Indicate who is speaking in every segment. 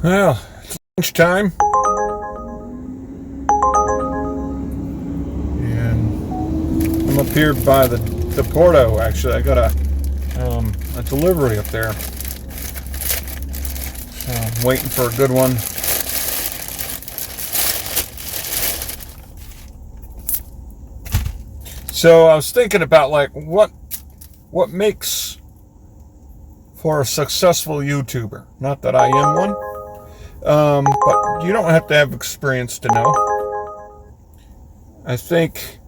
Speaker 1: Well, it's lunchtime, and I'm up here by the Porto. Actually, I got a delivery up there, so I'm waiting for a good one. So I was thinking about like what makes for a successful YouTuber. Not that I am one, but you don't have to have experience to know. I think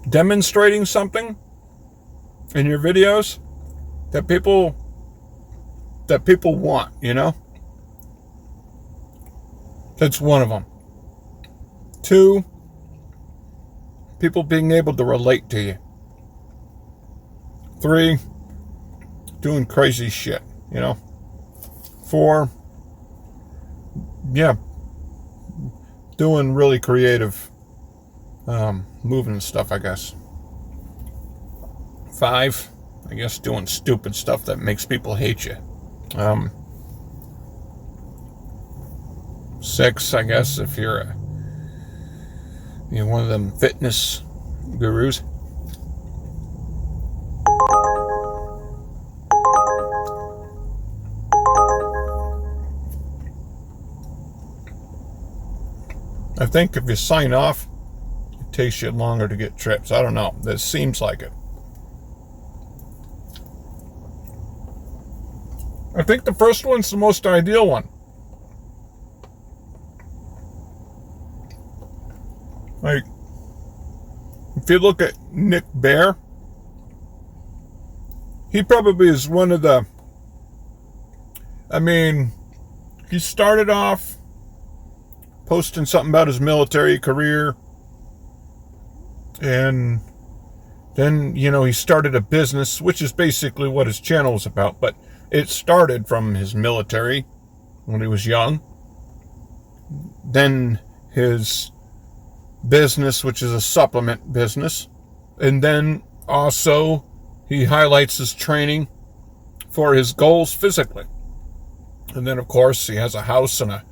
Speaker 1: demonstrating something in your videos that people want, that's one of them. Two, people being able to relate to you. Three, doing crazy shit, Four, yeah, doing really creative moving stuff, I guess. Five, I guess doing stupid stuff that makes people hate you. Six, I guess, if you're one of them fitness gurus. I think if you sign off, it takes you longer to get trips. I don't know. That seems like it. I think the first one's the most ideal one. Like, if you look at Nick Bare, he probably is one of the, he started off posting something about his military career, and then, he started a business, which is basically what his channel is about, but it started from his military when he was young. Then his business, which is a supplement business, and then also he highlights his training for his goals physically. And then, of course, he has a house and a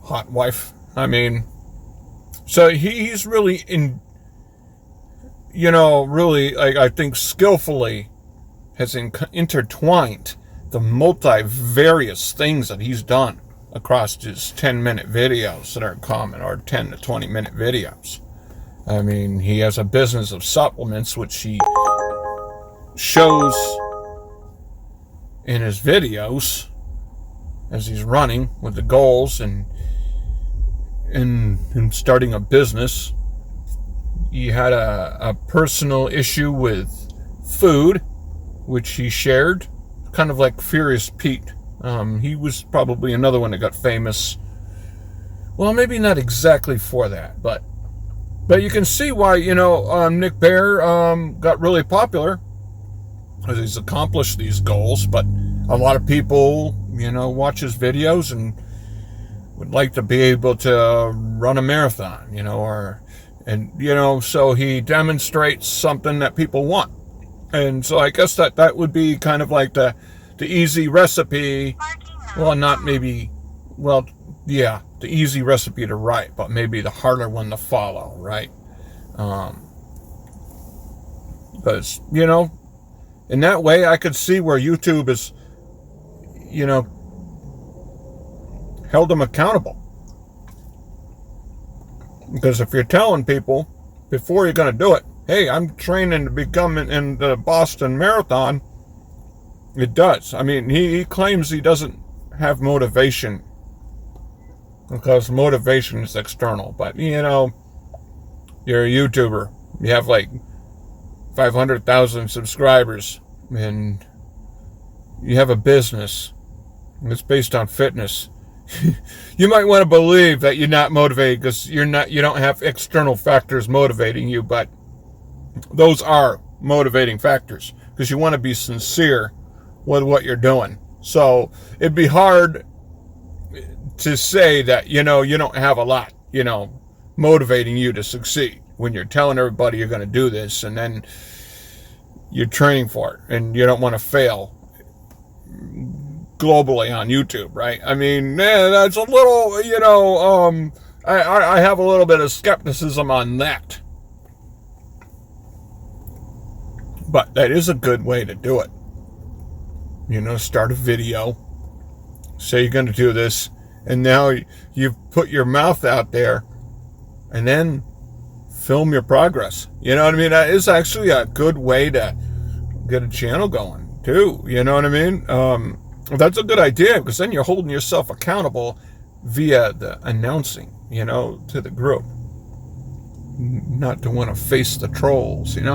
Speaker 1: hot wife. So he's really really, I think, skillfully has intertwined the multi-various things that he's done across his 10-minute videos that are common, or 10 to 20-minute videos. He has a business of supplements, which he shows in his videos as he's running with the goals and starting a business. He had a personal issue with food, which he shared, kind of like Furious Pete. He was probably another one that got famous. Well, maybe not exactly for that, but you can see why, Nick Bare got really popular, as he's accomplished these goals. But a lot of people, watch his videos and would like to be able to run a marathon, so he demonstrates something that people want. And so I guess that would be kind of like the easy recipe. Well, not maybe, well, yeah, the easy recipe to write, but maybe the harder one to follow, right? Because, in that way, I could see where YouTube is, held them accountable. Because if you're telling people before you're going to do it, hey, I'm training to become in the Boston Marathon, it does. He claims he doesn't have motivation because motivation is external. But, you're a YouTuber. You have like 500,000 subscribers, and you have a business that's based on fitness. You might want to believe that you're not motivated because you don't have external factors motivating you, but those are motivating factors because you want to be sincere with what you're doing. So it'd be hard to say that, you don't have a lot, motivating you to succeed when you're telling everybody you're going to do this, and then you're training for it, and you don't want to fail globally on YouTube, right? I mean, that's a little, I have a little bit of skepticism on that. But that is a good way to do it. Start a video, say you're going to do this, and now you've put your mouth out there, and then film your progress. You know what I mean? That is actually a good way to get a channel going, too. You know what I mean? That's a good idea, because then you're holding yourself accountable via the announcing, to the group. Not to want to face the trolls, It's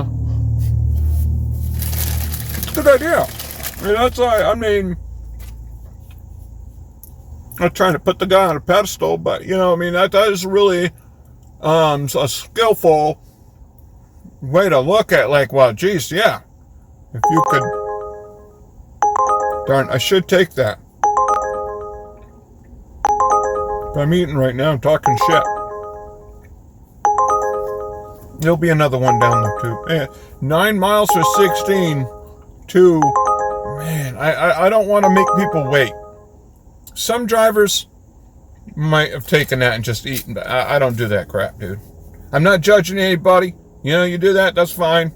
Speaker 1: a good idea. Not trying to put the guy on a pedestal, but, that is really a skillful way to look at, geez, yeah. If you could... Darn, I should take that. If I'm eating right now, I'm talking shit. There'll be another one down there, too. 9 miles for 16 to... Man, I don't want to make people wait. Some drivers might have taken that and just eaten, but I don't do that crap, dude. I'm not judging anybody. You do that, that's fine.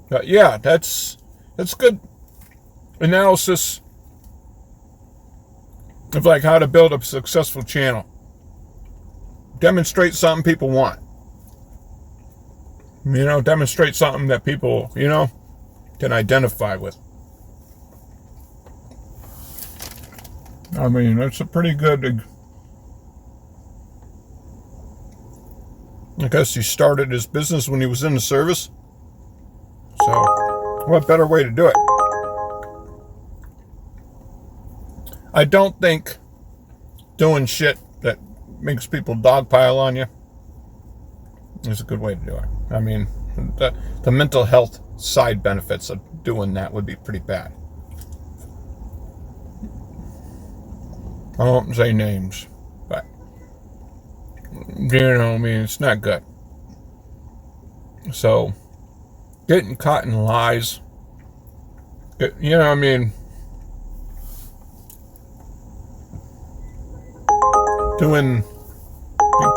Speaker 1: But yeah, that's good analysis of how to build a successful channel. Demonstrate something people want. Demonstrate something that people, can identify with. That's a pretty good... I guess he started his business when he was in the service. So, what better way to do it? I don't think doing shit that makes people dogpile on you is a good way to do it. The mental health side benefits of doing that would be pretty bad. I won't say names, but it's not good. So, getting caught in lies,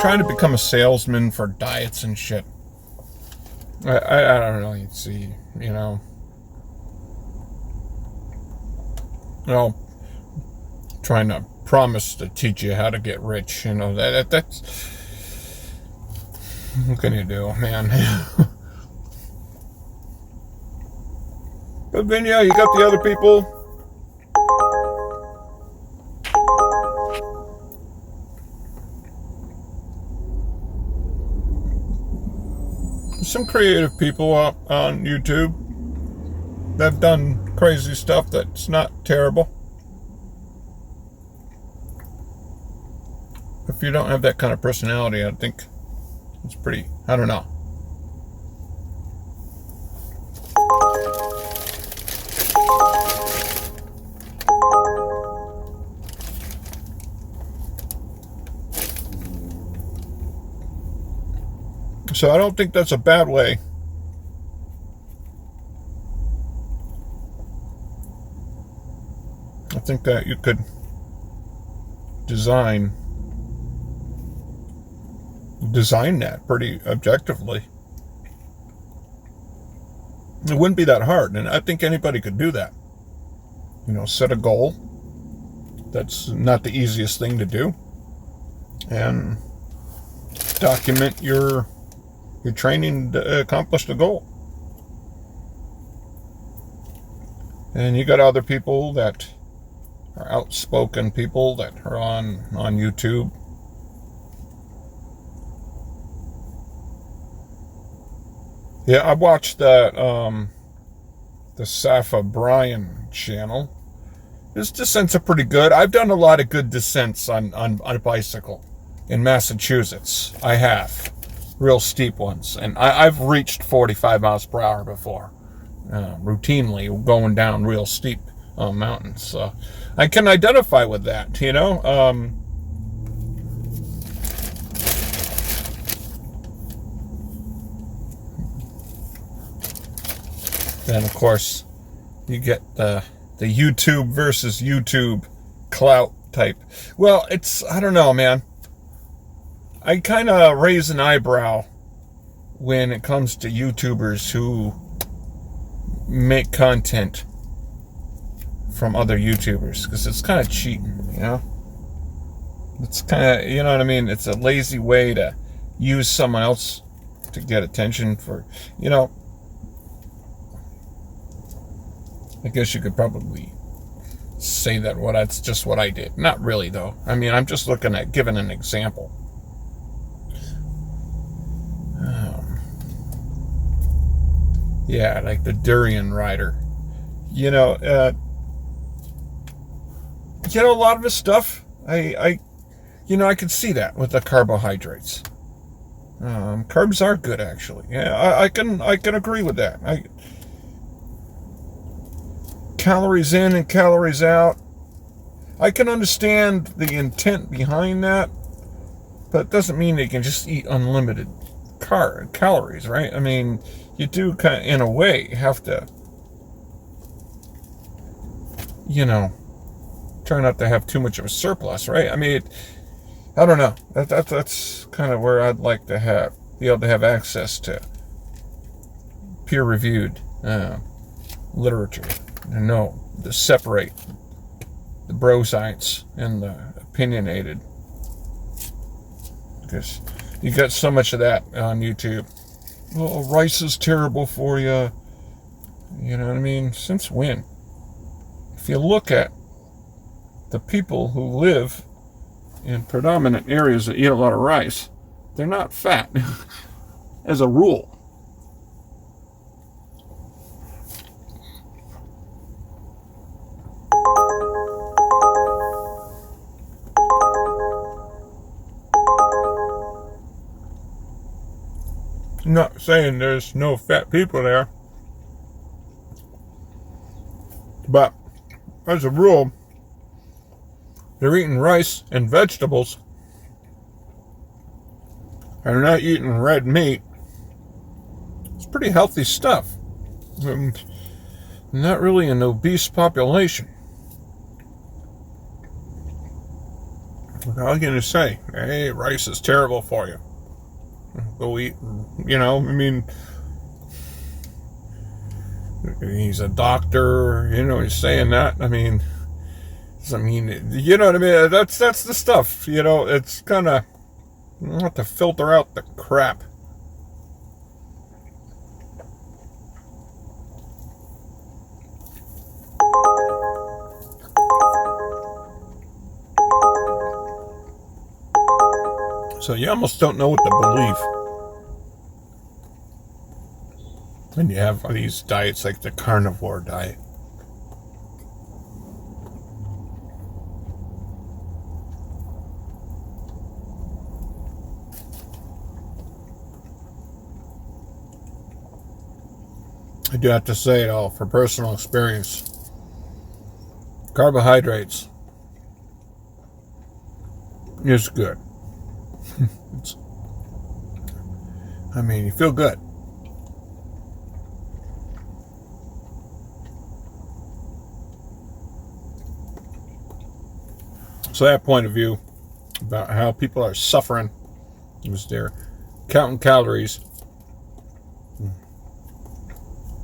Speaker 1: trying to become a salesman for diets and shit. I don't really see, trying to promise to teach you how to get rich, that's, what can you do, man? But then, you got the other people. Some creative people on YouTube that have done crazy stuff that's not terrible. If you don't have that kind of personality, I think it's pretty, I don't know. So I don't think that's a bad way. I think that you could design that pretty objectively. It wouldn't be that hard, and I think anybody could do that. Set a goal. That's not the easiest thing to do. And document your training to accomplish the goal. And you got other people that are outspoken people that are on YouTube. Yeah, I watched the Safa Brian channel. His descents are pretty good. I've done a lot of good descents on a bicycle in Massachusetts. I have. Real steep ones. And I've reached 45 miles per hour before. Routinely going down real steep mountains. So I can identify with that, then of course you get the YouTube versus YouTube clout type. Well, I don't know, man. I kind of raise an eyebrow when it comes to YouTubers who make content from other YouTubers, because it's kind of cheating, you know? It's kind of, you know what I mean? It's a lazy way to use someone else to get attention for, you know, I guess you could probably say that that's just what I did. Not really, though. I mean, I'm just looking at giving an example. Yeah, like the durian rider. You know, a lot of his stuff, I could see that with the carbohydrates. Carbs are good, actually. Yeah, I can agree with that. Calories in and calories out. I can understand the intent behind that, but it doesn't mean they can just eat unlimited calories, right? I mean, you do kind of, in a way, have to, try not to have too much of a surplus, right? I mean, I don't know. That's kind of where I'd like to be able to have access to peer-reviewed literature, and to separate the bro science and the opinionated, because you got so much of that on YouTube. Oh, rice is terrible for you. You know what I mean? Since when? If you look at the people who live in predominant areas that eat a lot of rice, they're not fat, as a rule. I'm not saying there's no fat people there, but as a rule, they're eating rice and vegetables. They're not eating red meat. It's pretty healthy stuff. Not really an obese population. What are you going to say? Hey, rice is terrible for you. Go eat, I mean, he's a doctor, he's saying that. I mean, you know what I mean? That's the stuff, it's kind of, you have to filter out the crap. So you almost don't know what to believe when you have these diets like the carnivore diet. I do have to say it all for personal experience. Carbohydrates is good. You feel good. So that point of view about how people are suffering is they're counting calories,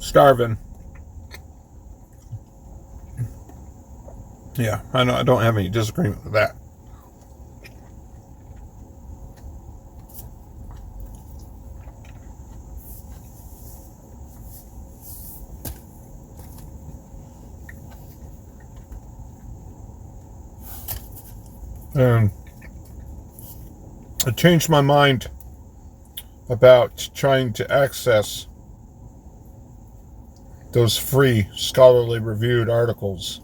Speaker 1: starving. Yeah, I know. I don't have any disagreement with that. I changed my mind about trying to access those free scholarly reviewed articles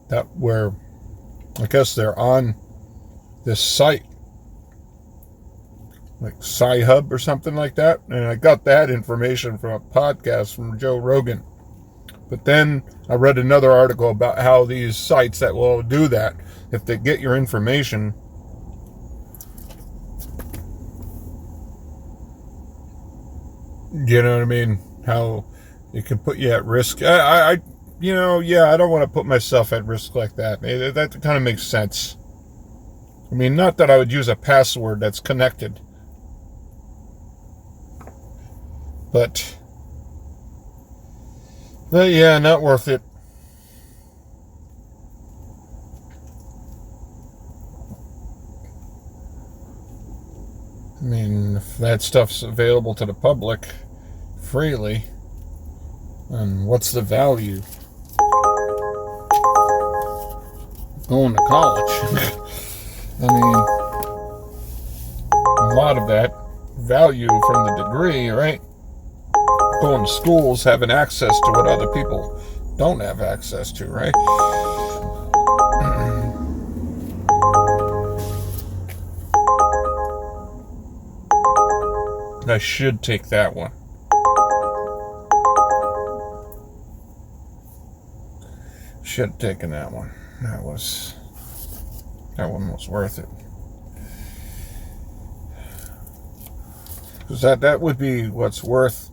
Speaker 1: that were, I guess they're on this site, like Sci-Hub or something like that. And I got that information from a podcast from Joe Rogan. But then I read another article about how these sites that will do that, if they get your information, you know what I mean? How It can put you at risk. I I don't want to put myself at risk like that. That kind of makes sense. I mean, not that I would use a password that's connected, but yeah, not worth it. I mean, if that stuff's available to the public freely, then what's the value? Going to college. I mean, a lot of that value from the degree, right? Going to schools, having access to what other people don't have access to, right? I should take that one. Should have taken that one. That one was worth it. Because that would be what's worth.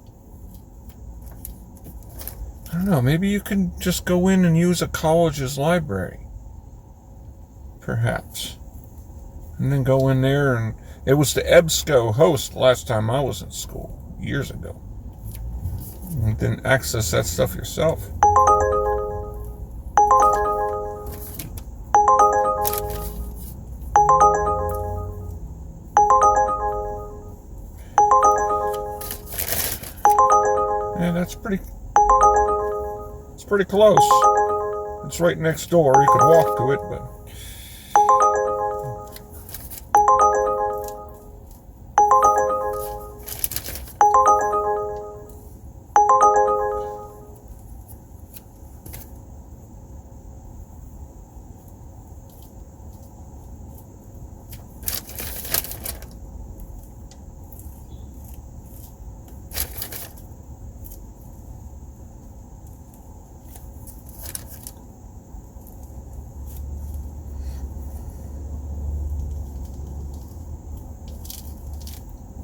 Speaker 1: I don't know, maybe you can just go in and use a college's library. Perhaps. And then go in there, and it was the EBSCO host last time I was in school, years ago. And then access that stuff yourself. Yeah, it's pretty close. It's right next door. You could walk to it, but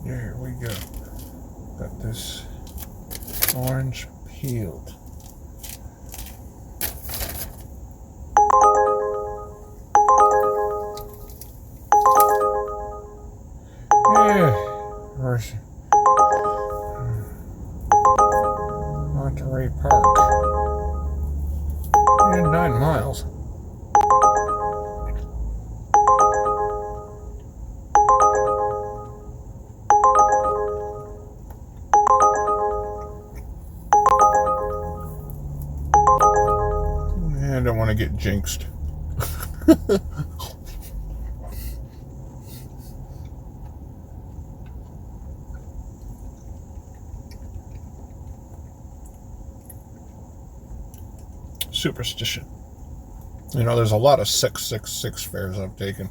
Speaker 1: here we go. Got this orange peeled. Yeah, where's Monterey Park? Yeah, 9 miles. I don't want to get jinxed. Superstition. You know, there's a lot of 666 fares I've taken.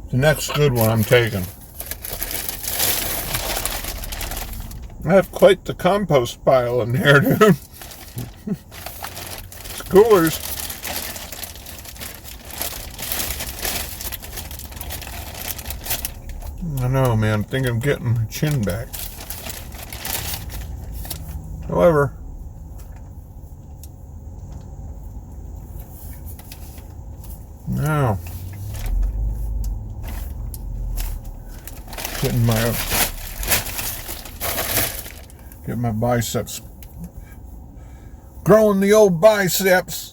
Speaker 1: The next good one I'm taking. I have quite the compost pile in here, dude. It's coolers. I know, man. I think I'm getting my chin back. However, now getting my Get my biceps. Growing the old biceps.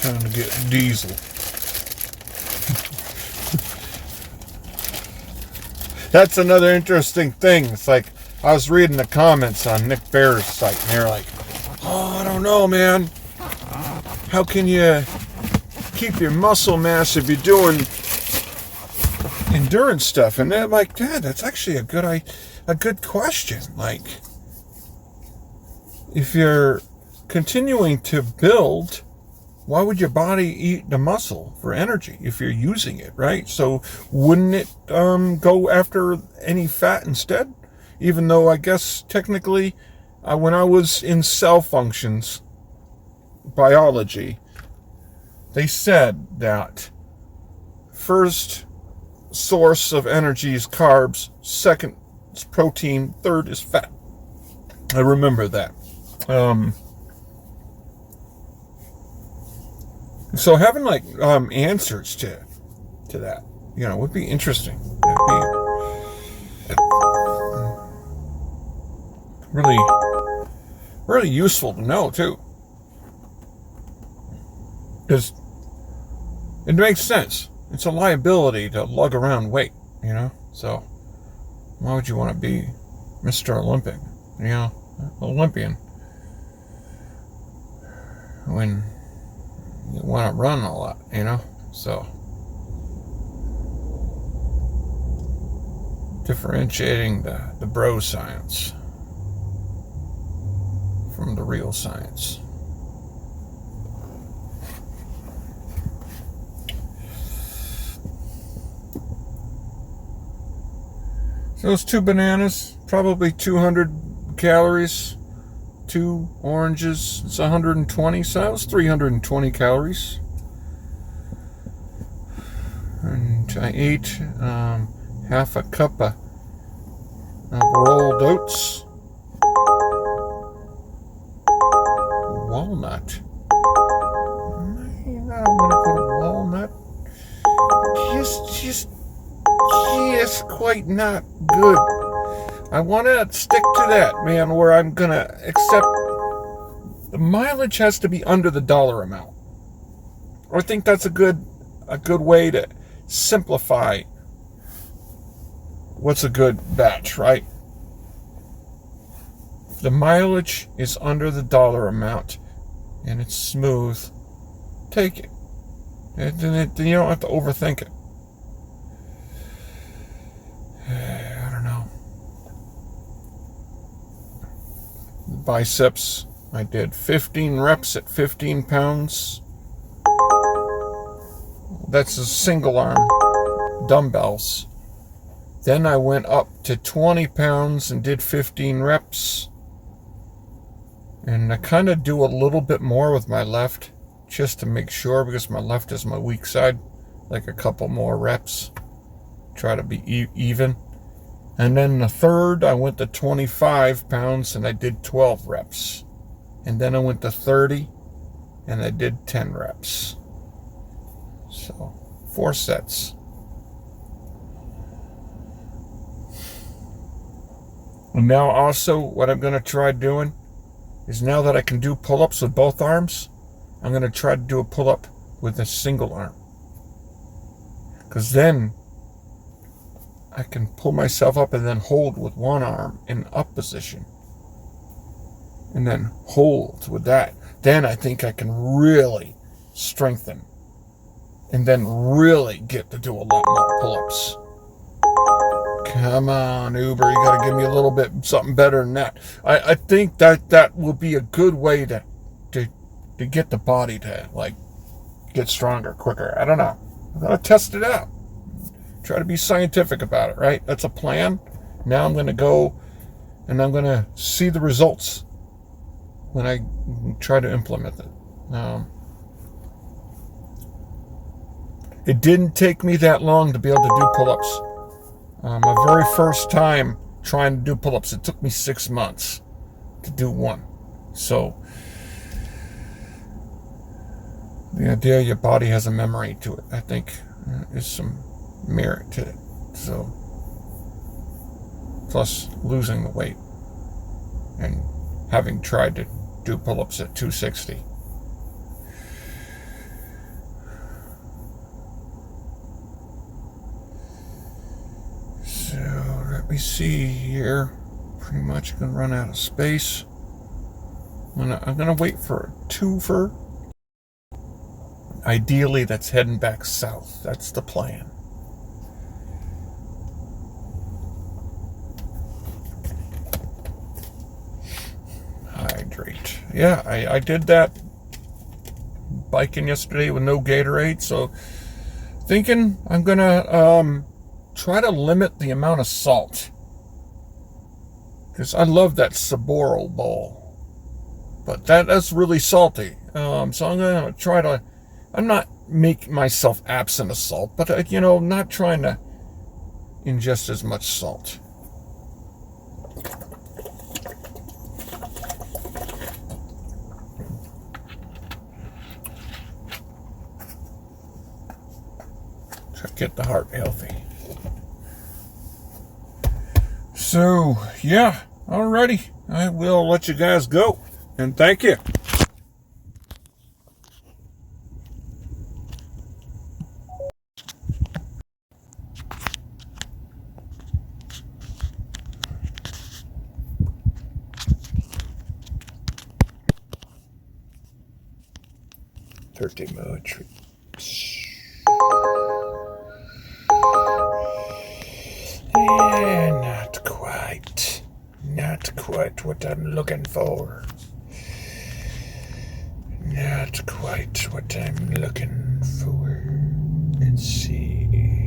Speaker 1: Time to get diesel. That's another interesting thing. It's like I was reading the comments on Nick Bear's site, and they're like, "Oh, I don't know, man. How can you keep your muscle mass if you're doing endurance stuff?" And they're like, "Dad, that's actually a good question. Like, if you're continuing to build, why would your body eat the muscle for energy if you're using it, right? So wouldn't it go after any fat instead? Even though I guess technically when I was in cell functions biology, they said that first source of energy is carbs, second is protein, third is fat. I remember that. So having like answers to that, would be interesting. It'd be really, really useful to know too, because it makes sense. It's a liability to lug around weight, So why would you want to be Mr. Olympic, Olympian, when you want to run a lot, So differentiating the bro science from the real science. So those 2 bananas, probably 200 calories. 2 oranges, it's 120, so that was 320 calories. And I ate half a cup of rolled oats, walnut. I don't want to go to walnut. Just quite not good. I want to stick to that, man, where I'm going to accept the mileage has to be under the dollar amount. I think that's a good way to simplify what's a good batch, right? If the mileage is under the dollar amount and it's smooth, take it. Then you don't have to overthink it. I don't know. Biceps, I did 15 reps at 15 pounds. That's a single arm dumbbells. Then I went up to 20 pounds and did 15 reps. And I kind of do a little bit more with my left, just to make sure, because my left is my weak side. Like a couple more reps. Try to be even. And then the third, I went to 25 pounds and I did 12 reps. And then I went to 30 and I did 10 reps. So, 4 sets. And now also what I'm going to try doing is, now that I can do pull-ups with both arms, I'm going to try to do a pull-up with a single arm. Because then I can pull myself up and then hold with one arm in up position. And then hold with that. Then I think I can really strengthen. And then really get to do a lot more pull-ups. Come on, Uber, you got to give me a little bit something better than that. I think that will be a good way to get the body to get stronger quicker. I don't know. I'm going to test it out. Try to be scientific about it, right? That's a plan. Now I'm going to go and I'm going to see the results when I try to implement it. It didn't take me that long to be able to do pull-ups. My very first time trying to do pull-ups, it took me 6 months to do one. So the idea your body has a memory to it, I think, is some merit to it. So, plus losing the weight and having tried to do pull-ups at 260. So let me see here. Pretty much gonna run out of space. I'm gonna wait for a twofer. Ideally, that's heading back south. That's the plan. Hydrate. Yeah, I did that biking yesterday with no Gatorade, so thinking I'm gonna try to limit the amount of salt, because I love that Sapporo bowl, but that's really salty. So I'm gonna try to. I'm not making myself absent of salt, but not trying to ingest as much salt. To get the heart healthy. So, yeah, alrighty. I will let you guys go. And thank you. Thursday mode treats. Yeah, not quite what I'm looking for. Not quite what I'm looking for. Let's see.